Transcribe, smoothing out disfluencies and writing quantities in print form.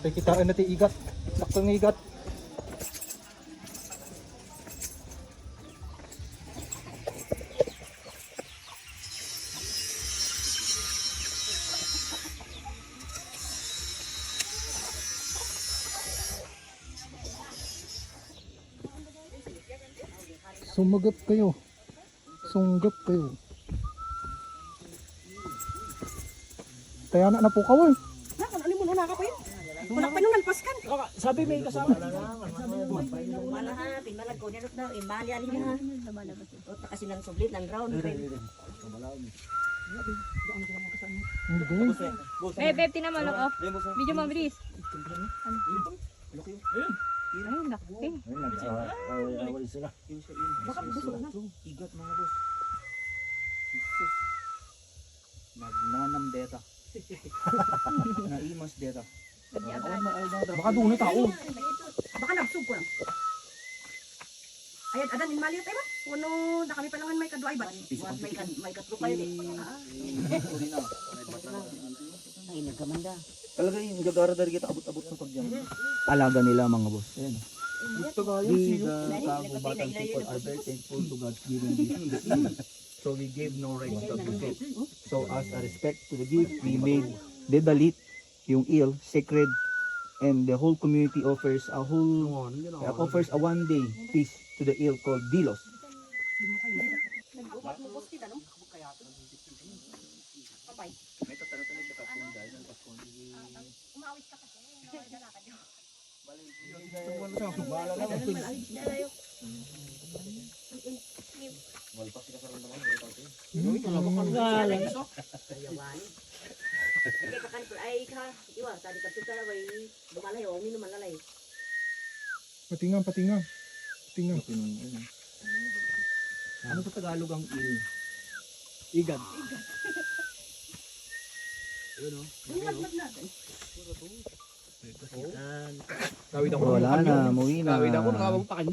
Kikitain natin igat. Saktong igat. Sumagap kayo. Sunggap kayo. Kaya na po kawal. Ano mo na ka pa yun? Wala pa nung nalpaskan. Sabi may kasama. Wala ha, pinmalag ko nilot na, imali alin ha. O kasi nang sublit ng ground. Beb, tinaman ako. Video mo, bilis. Ayun, laki. Away sila. Baka busog na. Igat mga boss. Nagnanam deta. Naimas deta. Baka doon na tao. Baka nabsug ko lang. Ayan, adan, imali tayo ba? Ano, na kami pa lang may kaduay ba? May katlo kayo di. Ay, nagkamanda. Talaga yung gagara dari kita abot-abot sa pagyan. Alaga nila mga boss. Ayan. Gusto kaya We siyo. the Tagubatan people are very thankful to God's giving gift in the sea. So we gave no right to abdicate. So as a respect to the gift, we made Dedalit, yung eel, sacred, and the whole community offers a one-day feast to the eel called Dilos. Patingan. Patingan. Ano sa Tagalog ang eel? Igad. Wala na, muwi na. Nakawag pa kanyo.